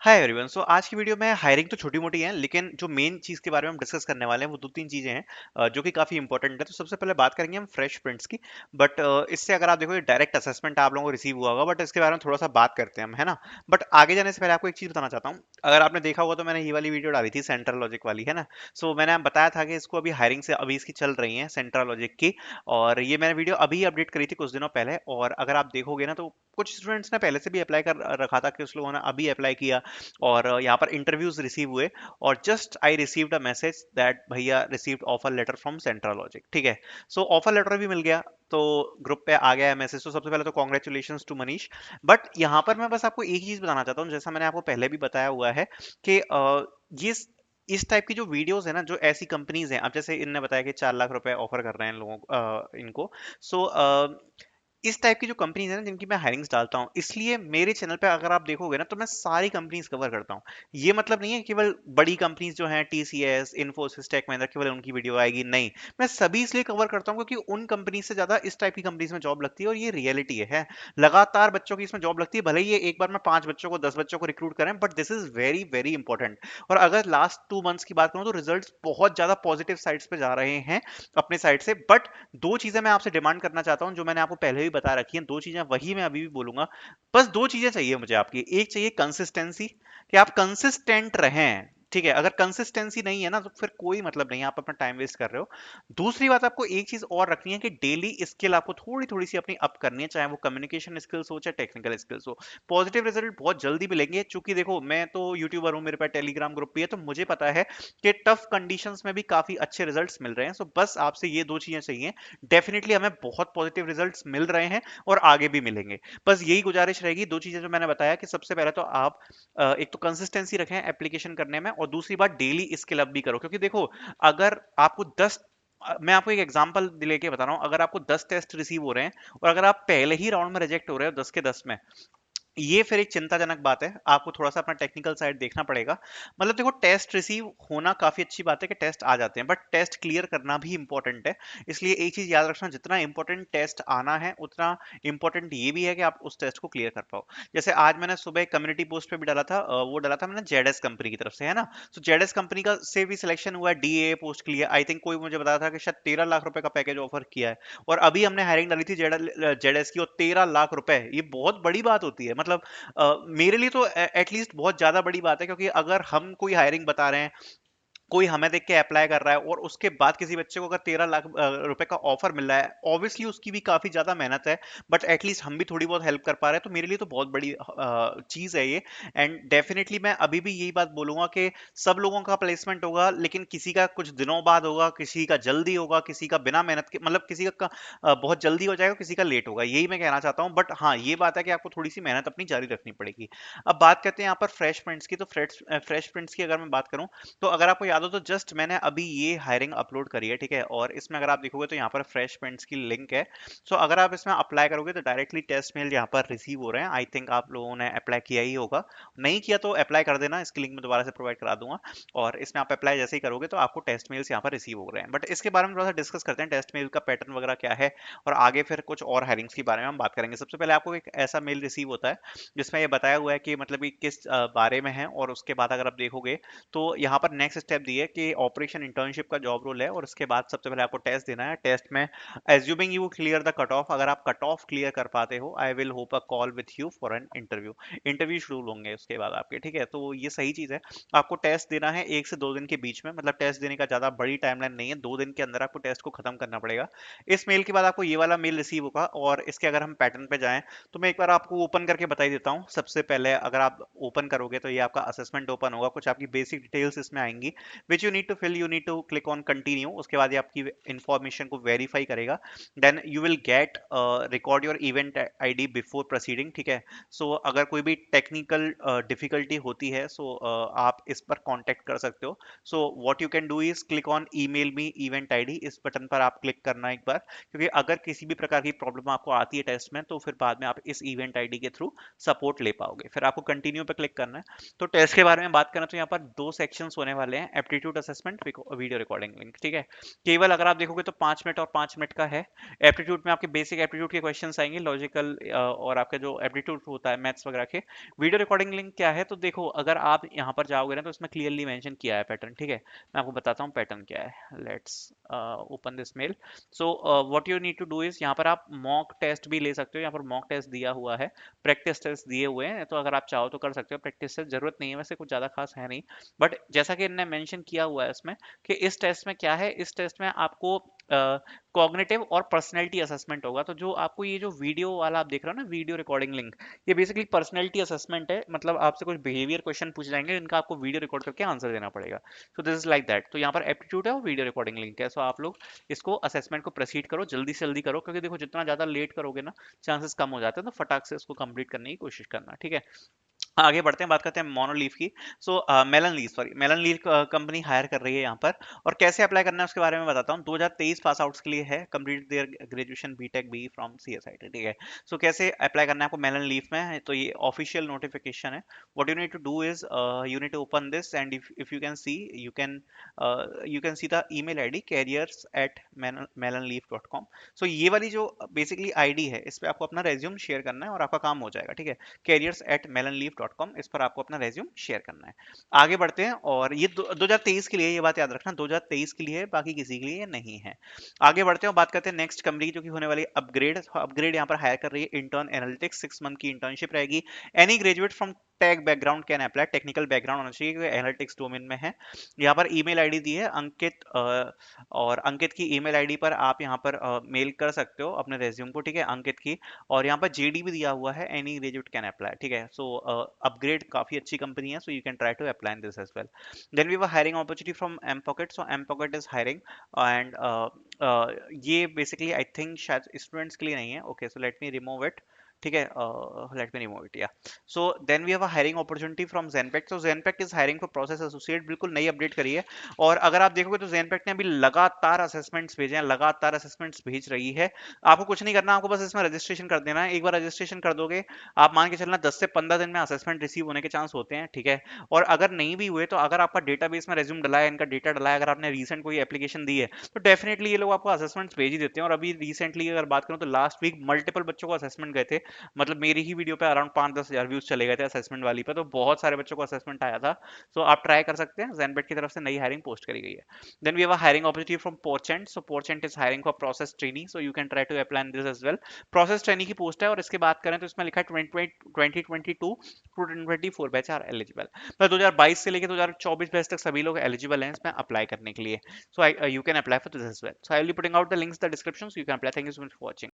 Hi everyone. सो आज की video में हायरिंग तो छोटी मोटी है, लेकिन जो मेन चीज़ के बारे में हम डिस्कस करने वाले हैं वो दो तीन चीज़ें हैं जो कि काफ़ी इंपॉर्टेंट है। तो सबसे पहले बात करेंगे हम फ्रेश प्रिंट्स की। बट इससे अगर आप देखो डायरेक्ट असेसमेंट आप लोगों को रिसीव हुआ होगा, बट इसके बारे में थोड़ा सा बात करते हैं हम, है ना। बट आगे जाने से पहले आपको एक चीज़ बताना चाहता हूँ। अगर आपने देखा होगा तो मैंने ये वाली वीडियो डाली थी सेंट्रल लॉजिक वाली, है ना। सो मैंने बताया था कि इसको अभी हायरिंग से अभी इसकी चल रही है सेंट्रल लॉजिक की। और ये मैंने वीडियो अभी अपडेट करी थी कुछ दिनों पहले, और अगर आप देखोगे ना तो कुछ स्टूडेंट्स ने पहले से भी अप्लाई कर रखा था, कि उस लोगों ने अभी अप्लाई किया और यहाँ पर इंटरव्यूज रिसीव हुए। और just I received a message that भैया received offer letter from central logic, ठीक है। सो ऑफर लेटर भी मिल गया, तो ग्रुप पे आ गया है मैसेज। तो सबसे पहले तो कॉन्ग्रेचुलेशन टू मनीष। बट यहाँ पर मैं बस आपको एक चीज बताना चाहता हूँ, जैसा मैंने आपको पहले भी बताया हुआ है कि ये इस टाइप की जो वीडियोस है ना, जो ऐसी कंपनीज हैं, अब जैसे इनने बताया कि 4 लाख रुपए ऑफर कर रहे हैं इन लोगों को, इनको। सो इस टाइप की जो कंपनीज है ना जिनकी मैं हायरिंग्स डालता हूँ, इसलिए मेरे चैनल पे अगर आप देखोगे ना तो मैं सारी कंपनीज कवर करता हूँ। ये मतलब नहीं है केवल बड़ी कंपनीज जो हैं टीसीएस, इन्फोसिस, टेक महिंद्रा, केवल उनकी वीडियो आएगी, नहीं। मैं सभी इसलिए कवर करता हूँ क्योंकि उन कंपनी से ज्यादा इस टाइप की कंपनीज में जॉब लगती है, और ये रियलिटी है। लगातार बच्चों की इसमें जॉब लगती है, भले ही ये एक बार में 5 बच्चों को 10 बच्चों को रिक्रूट करें, but this is very very important. और अगर लास्ट 2 मंथ्स की बात करूँ तो रिजल्ट बहुत ज्यादा पॉजिटिव साइड्स पे जा रहे हैं अपने साइड से। बट दो चीजें मैं आपसे डिमांड करना चाहता हूं, जो मैंने आपको पहले भी बता रखी हैं। दो चीजें वही मैं अभी भी बोलूंगा। बस दो चीजें चाहिए मुझे आपकी। एक चाहिए कंसिस्टेंसी, कि आप कंसिस्टेंट रहें, ठीक है। अगर कंसिस्टेंसी नहीं है ना तो फिर कोई मतलब नहीं है, आप अपना टाइम वेस्ट कर रहे हो। दूसरी बात, आपको एक चीज और रखनी है कि डेली स्किल आपको थोड़ी थोड़ी सी अपनी अप करनी है, चाहे वो कम्युनिकेशन स्किल्स हो चाहे टेक्निकल स्किल्स हो। पॉजिटिव रिजल्ट बहुत जल्दी मिलेंगे, चूंकि देखो मैं तो यूट्यूबर हूँ, मेरे पास टेलीग्राम ग्रुप भी है, तो मुझे पता है कि टफ कंडीशंस में भी काफी अच्छे रिजल्ट्स मिल रहे हैं। सो बस आपसे ये दो चीजें चाहिए। डेफिनेटली हमें बहुत पॉजिटिव रिजल्ट्स मिल रहे हैं और आगे भी मिलेंगे। बस यही गुजारिश रहेगी। दो चीजें जो मैंने बताया, कि सबसे पहले तो आप एक तो कंसिस्टेंसी रखें एप्लीकेशन करने में, और दूसरी बात डेली स्किल अप भी करो। क्योंकि देखो, अगर आपको 10, मैं आपको एक एग्जांपल लेके बता रहा हूं, अगर आपको 10 टेस्ट रिसीव हो रहे हैं और अगर आप पहले ही राउंड में रिजेक्ट हो रहे हो 10 के 10 में, ये फिर एक चिंताजनक बात है। आपको थोड़ा सा अपना टेक्निकल साइड देखना पड़ेगा। मतलब देखो, टेस्ट रिसीव होना काफी अच्छी बात है कि टेस्ट आ जाते हैं, बट टेस्ट क्लियर करना भी इंपॉर्टेंट है। इसलिए एक चीज याद रखना, जितना इंपॉर्टेंट टेस्ट आना है उतना इंपॉर्टेंट ये भी है कि आप उस टेस्ट को क्लियर कर पाओ। जैसे आज मैंने सुबह कम्युनिटी पोस्ट पे भी डाला था, वो डाला था मैंने जेडएस कंपनी की तरफ से, है ना। तो जेडएस कंपनी का से भी सिलेक्शन हुआ है, डीए पोस्ट के लिए। आई थिंक कोई मुझे बताया था कि शायद 13 लाख रुपए का पैकेज ऑफर किया है। और अभी हमने हायरिंग डाली थी जेडएस की, और 13 लाख रुपए, ये बहुत बड़ी बात होती है। मतलब मेरे लिए तो एटलीस्ट बहुत ज्यादा बड़ी बात है, क्योंकि अगर हम कोई हायरिंग बता रहे हैं, कोई हमें देख के अप्लाई कर रहा है, और उसके बाद किसी बच्चे को अगर 13 लाख रुपए का ऑफर मिल रहा है, ऑब्वियसली उसकी भी काफी ज्यादा मेहनत है। बट एटलीस्ट हम भी थोड़ी बहुत हेल्प कर पा रहे हैं, तो मेरे लिए तो बहुत बड़ी चीज है ये। एंड डेफिनेटली मैं अभी भी यही बात बोलूंगा कि सब लोगों का प्लेसमेंट होगा, लेकिन किसी का कुछ दिनों बाद होगा, किसी का जल्दी होगा, किसी का बिना मेहनत के, मतलब किसी का बहुत जल्दी हो जाएगा, किसी का लेट होगा। यही मैं कहना चाहता हूँ। बट हाँ, ये बात है कि आपको थोड़ी सी मेहनत अपनी जारी रखनी पड़ेगी। अब बात करते हैं यहाँ पर फ्रेश प्रिंट्स की। तो फ्रेश प्रिंट्स की अगर मैं बात करूँ, तो अगर आपको याद हो तो जस्ट मैंने अभी ये हायरिंग अपलोड करी है, ठीक है। और इसमें अगर आप देखोगे तो यहाँ पर फ्रेश पेंट्स की लिंक है। सो अगर आप इसमें अप्लाई करोगे तो डायरेक्टली टेस्ट मेल यहाँ पर रिसीव हो रहे हैं। आई थिंक आप लोगों ने अप्लाई किया ही होगा। नहीं किया तो अप्लाई कर देना, इसकी लिंक मैं दोबारा से प्रोवाइड करा दूंगा। और इसमें आप अप्लाई जैसे ही करोगे तो आपको टेस्ट मेल्स यहाँ पर रिसीव हो रहे हैं। बट इसके बारे में थोड़ा सा डिस्कस करते हैं, टेस्ट मेल का पैटर्न वगैरह क्या है, और आगे फिर कुछ और हायरिंग्स के बारे में हम बात करेंगे। सबसे पहले आपको एक ऐसा मेल रिसीव होता है जिसमें ये बताया हुआ है कि मतलब कि किस बारे में है, और उसके बाद अगर आप देखोगे तो यहाँ पर नेक्स्ट स्टेप दिए कि ऑपरेशन इंटर्नशिप का जॉब रोल है, और उसके बाद सबसे पहले आपको टेस्ट देना है। टेस्ट में assuming you clear the cut off, अगर आप कट ऑफ क्लियर कर पाते हो, I will hope a call with you for an interview. Interview schedule होंगे उसके बाद आपके, ठीक है। तो ये सही चीज है। आपको टेस्ट देना है 1 से 2 दिन के बीच में, मतलब टेस्ट देने का ज्यादा बड़ी टाइमलाइन नहीं है, 2 दिन के अंदर आपको टेस्ट को खत्म करना पड़ेगा। इस मेल के बाद आपको ये वाला मेल रिसीव होगा। और इसके अगर हम पैटर्न पे जाएं तो मैं एक बार आपको ओपन करके बता ही देता हूँ। सबसे पहले अगर आप ओपन करोगे तो ये आपका असेसमेंट ओपन होगा, कुछ आपकी बेसिक डिटेल्स इसमें आएंगी, which you need to fill. You need to click on continue. उसके बाद ये आपकी इंफॉर्मेशन को वेरीफाई करेगा। Then you will get record your event ID before proceeding, ठीक है। सो अगर कोई भी टेक्निकल डिफिकल्टी होती है, सो आप इस पर कांटेक्ट कर सकते हो। सो what you can do is click on email me event ID, इस बटन पर आप क्लिक करना एक बार, क्योंकि अगर किसी भी प्रकार की प्रॉब्लम आपको आती है टेस्ट में, तो फिर बाद में आप इस इवेंट आईडी के थ्रू सपोर्ट ले पाओगे। फिर आपको कंटिन्यू पे क्लिक करना है। तो टेस्ट के बारे में बात करें तो यहाँ पर दो सेक्शंस होने वाले हैं, aptitude assessment video recording link, ठीक है। केवल अगर आप देखोगे तो 5 मिनट और 5 मिनट का है। एप्टीट्यूड में आपके बेसिक एप्टीट्यूड के क्वेश्चन आएंगे, लॉजिकल और आपका जो एप्टीट्यूड होता है मैथ्स वगैरह के। वीडियो रिकॉर्डिंग लिंक क्या है, तो देखो अगर आप यहाँ पर जाओगे ना तो इसमें क्लियरली मेंशन किया है पैटर्न, ठीक है। मैं आपको बताता हूँ पैटर्न क्या है। Let's open this mail. So what you need to do is, यहाँ पर आप मॉक टेस्ट भी ले सकते हो, यहाँ पर मॉक टेस्ट दिया हुआ है, प्रैक्टिस टेस्ट दिए हुए हैं, तो अगर आप चाहो तो कर सकते हो। प्रैक्टिस टेस्ट जरूरत नहीं है वैसे, कुछ ज्यादा खास है नहीं, बट जैसा कि इन्होंने मेंशन किया हुआ है इसमें कि इस टेस्ट में क्या है, इस टेस्ट में आपको कॉग्निटिव और पर्सनैलिटी असेसमेंट होगा। तो जो आपको ये जो वीडियो वाला आप देख रहे हो ना, वीडियो रिकॉर्डिंग लिंक, ये बेसिकली पर्सनैलिटी असेसमेंट है। मतलब आपसे कुछ बिहेवियर क्वेश्चन पूछ जाएंगे, इनका आपको वीडियो रिकॉर्ड करके आंसर देना पड़ेगा। So this is like that. तो यहाँ पर एप्टीट्यूड है और वीडियो रिकॉर्डिंग लिंक है। सो आप लोग इसको असेसमेंट को प्रोसीड करो, जल्दी से जल्दी करो, क्योंकि देखो जितना ज्यादा लेट करोगे ना चांसेस कम हो जाते हैं, तो फटाक से इसको कंप्लीट करने की कोशिश करना, ठीक है। आगे बढ़ते हैं, बात करते हैं मोनोलीफ की। So melon leaf, sorry melon leaf company hire कर रही है यहाँ पर, और कैसे अप्लाई करना है उसके बारे में बताता हूँ। 2023 पास आउट्स के लिए है, complete their graduation BTech B from CSIT, ठीक है। सो कैसे अप्लाई करना है आपको मेलन लीफ में, तो ये ऑफिशियल नोटिफिकेशन है। What you need to do is you need to open this, and if you can see, you can you can see the email ID careers@melonleaf.com। So ये वाली जो बेसिकली आईडी है, इस पे आपको अपना रेज्यूम शेयर करना है और आपका काम हो जाएगा, ठीक है। careers@melonleaf.com, इस पर आपको अपना रेज्यूम शेयर करना है। आगे बढ़ते हैं, और ये 2023 के लिए, ये बात याद रखना 2023 के लिए है, बाकी किसी के लिए नहीं है। आगे बढ़ते हैं और बात करते हैं नेक्स्ट कंपनी जो कि होने वाली अपग्रेड। अपग्रेड यहाँ पर हायर कर रही है इंटर्न एनालिटिक्स, 6 मंथ की इंटर्नशिप रहेगी। Any graduate from tech background can apply, technical background होना चाहिए क्योंकि एनालिटिक्स डोमेन में है। यहाँ पर ईमेल आईडी दी है अंकित, और अंकित की ईमेल आईडी पर आप यहाँ पर मेल कर सकते हो अपने रेज्यूम को, ठीक है, अंकित की। और यहाँ पर जेडी भी दिया हुआ है, एनी ग्रेजुएट कैन अप्लाई, ठीक है। सो अपग्रेड काफी अच्छी कंपनी है, so you can try to apply in this as well. Then we were hiring opportunity from M pocket, so M pocket is hiring, and ये बेसिकली आई थिंक शायद students के लिए नहीं है। Okay, so let me remove it, ठीक है, let me remove it, yeah. So then we have a hiring opportunity from Genpact, तो Genpact is hiring for process associate, बिल्कुल नई अपडेट करी है। और अगर आप देखोगे तो ज़ेनपेक्ट ने अभी लगातार असेसमेंट्स भेजे हैं, लगातार असेसमेंट्स भेज रही है। आपको कुछ नहीं करना, आपको बस इसमें रजिस्ट्रेशन कर देना है। एक बार रजिस्ट्रेशन कर दोगे, आप मान के चलना 10 से 15 दिन में असेसमेंट रिसीव होने के चांस होते हैं, ठीक है। और अगर नहीं भी हुए, तो अगर आपका डेटाबेस में रेज्यूम डला है, इनका डेटा डला है, अगर आपने रिसेंट कोई एप्लीकेशन दी है, तो डेफिनेटली ये लोग आपको असेसमेंट्स भेज ही देते हैं। और अभी रिसेंटली अगर बात करूं तो लास्ट वीक मल्टीपल बच्चों को असेसमेंट गए थे, मतलब मेरी ही वीडियो पे अराउंड 5-10 हजार व्यूज चले गए थे असेसमेंट वाली पे, तो बहुत सारे बच्चों को असेसमेंट आया था। सो आप ट्राई कर सकते हैं, ज़ेनबेट की तरफ से नई हायरिंग पोस्ट करी गई है। Then we have a hiring opportunity from Porchent, so Porchent is hiring for process training, so you can try to apply in this as well. Process training की पोस्ट है, और इसके बात करें तो इसमें लिखा है 2022 टू 2024 बैच आर एलिजिबल, मतलब 2022 से लेकर 2024 बैच तक सभी लोग एलिजिबल हैं इसमें अप्लाई करने के लिए। So you can apply for this as well. So I will be putting out the links in the description, so you can apply. Thank you so much for watching.